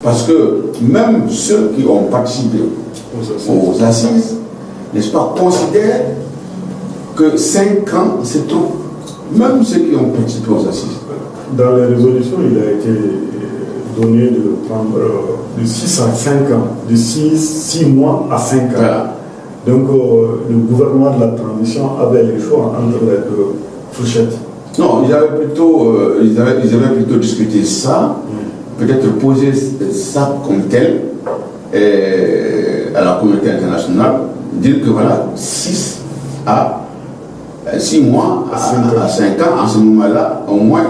Parce que même ceux qui ont participé aux assises, n'est-ce pas, considèrent que 5 ans, c'est trop. Même ceux qui ont participé aux assises. Dans les résolutions, il a été donné de prendre de 6 à 5 ans, de 6 mois à 5 ans. Voilà. Donc le gouvernement de la transition avait le choix entre les deux fourchettes. Non, ils avaient plutôt discuté ça, peut-être posé ça comme tel à la communauté internationale, dire que voilà, 6 mois à 5 ans, en ce moment-là, au moins,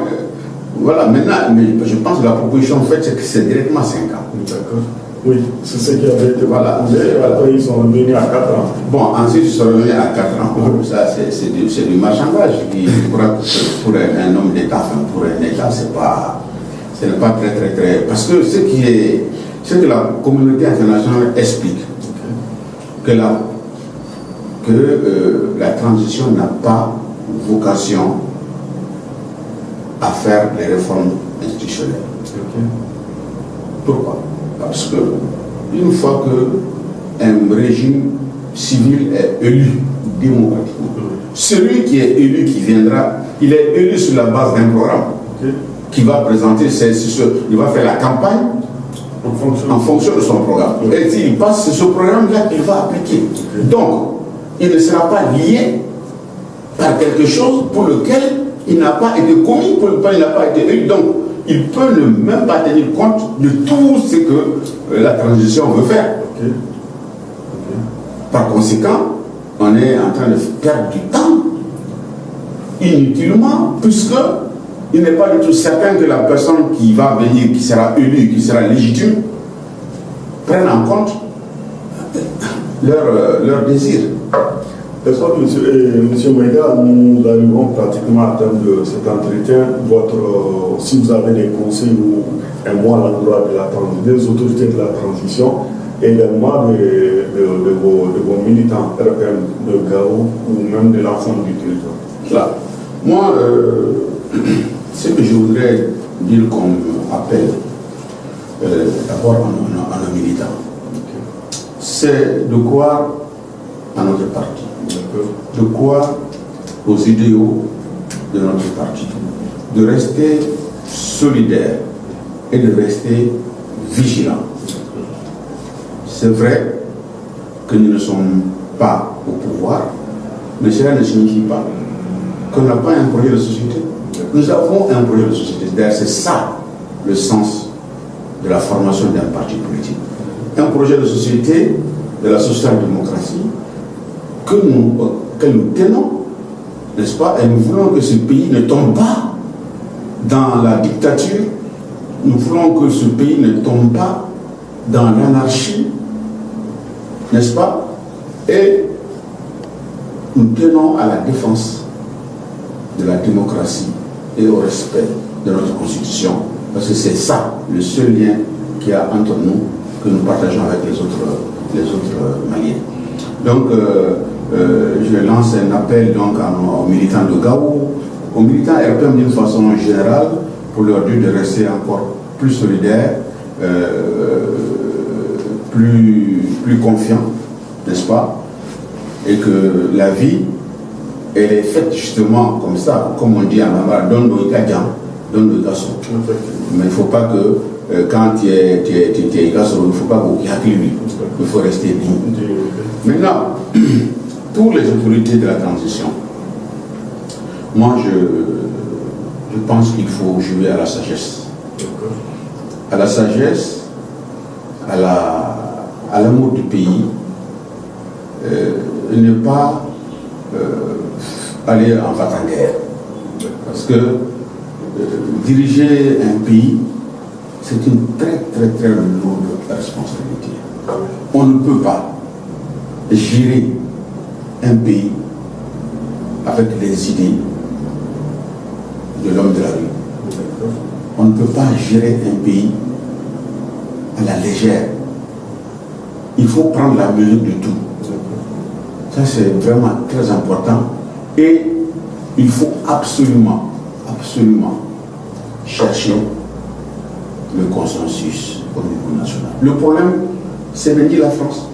voilà, maintenant, mais je pense que la proposition faite, c'est que c'est directement 5 ans. D'accord. Oui, c'est ce qui avait été voilà. Après, ils sont revenus à 4 ans. Bon, ensuite, ils sont revenus à 4 ans. Ça, c'est du marchandage. Je crois que pour un homme d'État, enfin, pour un État, ce n'est pas très. Parce que ce que la communauté internationale explique, que la transition n'a pas vocation à faire les réformes institutionnelles. Pourquoi? Parce que une fois qu'un régime civil est élu démocratiquement, celui qui est élu, qui viendra, il est élu sur la base d'un programme qui va présenter, il va faire la campagne en fonction de son programme. Et s'il passe, c'est ce programme-là qu'il va appliquer. Donc, il ne sera pas lié par quelque chose pour lequel il n'a pas été commis, pour lequel il n'a pas été élu. Donc, il peut ne même pas tenir compte de tout ce que la transition veut faire. Par conséquent, on est en train de perdre du temps inutilement, puisque il n'est pas du tout certain que la personne qui va venir, qui sera élue, qui sera légitime, prenne en compte leur désir. Monsieur Maïga, nous arrivons pratiquement à terme de cet entretien. Si vous avez des conseils ou un mot à l'endroit des autorités de la transition et également de vos militants RPM de Gao ou même de l'ensemble du territoire. Là, moi, ce que je voudrais dire comme appel, d'abord à nos militants, c'est de croire à notre parti. De croire aux idéaux de notre parti, de rester solidaire et de rester vigilant. C'est vrai que nous ne sommes pas au pouvoir, mais cela ne signifie pas qu'on n'a pas un projet de société. Nous avons un projet de société. D'ailleurs, c'est ça le sens de la formation d'un parti politique. Un projet de société de la social-démocratie que nous tenons, n'est-ce pas, et nous voulons que ce pays ne tombe pas dans la dictature, nous voulons que ce pays ne tombe pas dans l'anarchie, n'est-ce pas, et nous tenons à la défense de la démocratie et au respect de notre constitution, parce que c'est ça le seul lien qu'il y a entre nous, que nous partageons avec les autres Maliens. Donc, je lance un appel donc aux militants de Gao, aux militants RPM d'une façon générale, pour leur dire de rester encore plus solidaires, plus confiants, n'est-ce pas? Et que la vie, elle est faite justement comme ça, comme on dit en Amara, donne le gadjan, donne le garçon. Mais il ne faut pas que quand tu es garçon, il ne faut pas que lui, il faut rester digne. Maintenant, pour les autorités de la transition, moi je pense qu'il faut jouer à la sagesse. À la sagesse, à l'amour du pays, ne pas aller en va-t-en-guerre. Parce que diriger un pays, c'est une très lourde responsabilité. On ne peut pas gérer un pays avec les idées de l'homme de la rue. On ne peut pas gérer un pays à la légère. Il faut prendre la mesure de tout. Ça, c'est vraiment très important. Et il faut absolument chercher le consensus au niveau Le problème, c'est ni la France,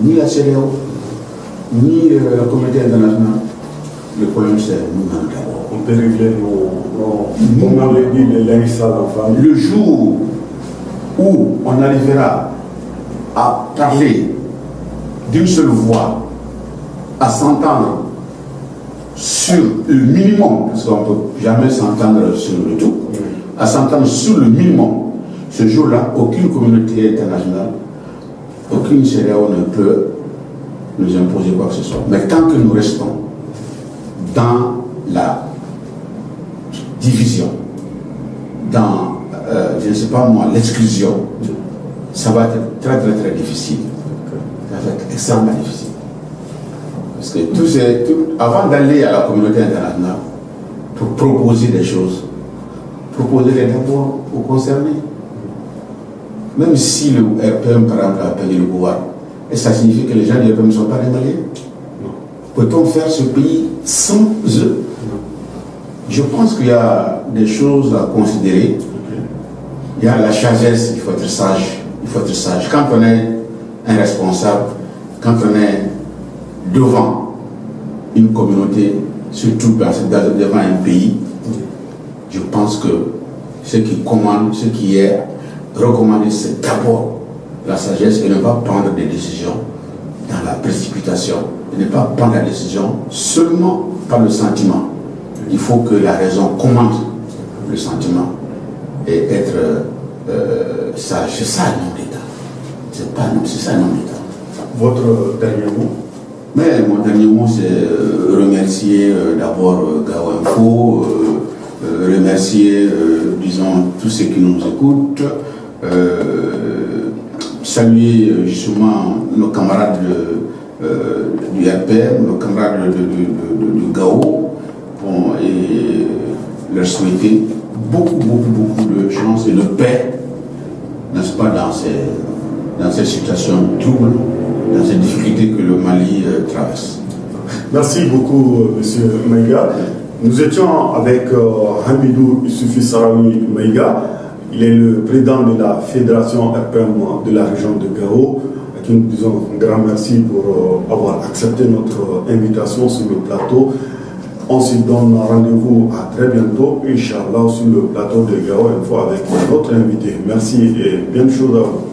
ni la CEDEAO, ni la communauté internationale. Le problème, c'est nous-mêmes d'abord. On peut régler comme on le dit, les linges sales en famille. Le jour où on arrivera à parler d'une seule voix, à s'entendre sur le minimum, parce qu'on ne peut jamais s'entendre sur le tout, à s'entendre sur le minimum, ce jour-là, aucune communauté internationale, aucune CEDEAO ne peut nous imposer quoi que ce soit. Mais tant que nous restons dans la division, dans, je ne sais pas moi, l'exclusion, ça va être très très très difficile. Ça va être extrêmement difficile. Parce que avant d'aller à la communauté internationale pour proposer des choses, proposer-les d'abord aux concernés. Même si le RPM, par exemple, a perdu le pouvoir, et ça signifie que les gens du RPM ne sont pas des Maliens? Peut-on faire ce pays sans eux? Je pense qu'il y a des choses à considérer. Il y a la sagesse, il faut être sage. Il faut être sage. Quand on est un responsable, quand on est devant une communauté, surtout devant un pays, je pense que ce qui commande, ce qui est recommandé, c'est d'abord la sagesse et ne pas prendre des décisions dans la précipitation, et ne pas prendre la décision seulement par le sentiment. Il faut que la raison commande le sentiment et être sage. C'est ça un homme d'État. C'est ça un homme d'État. Votre dernier mot? Mais mon dernier mot, c'est remercier d'abord Gao Info, remercier, disons, tous ceux qui nous écoutent, saluer justement nos camarades du RPM, nos camarades du Gao, et leur souhaiter beaucoup de chance et de paix, n'est-ce pas, dans ces situations troubles, dans ces difficultés que le Mali traverse. Merci beaucoup, M. Maïga. Nous étions avec Hamidou Issoufou Sarawi Maïga. Il est le président de la fédération RPM de la région de Gao, à qui nous disons un grand merci pour avoir accepté notre invitation sur le plateau. On se donne rendez-vous à très bientôt, Inch'Allah, sur le plateau de Gao Info avec notre invité. Merci et bien de choses à vous.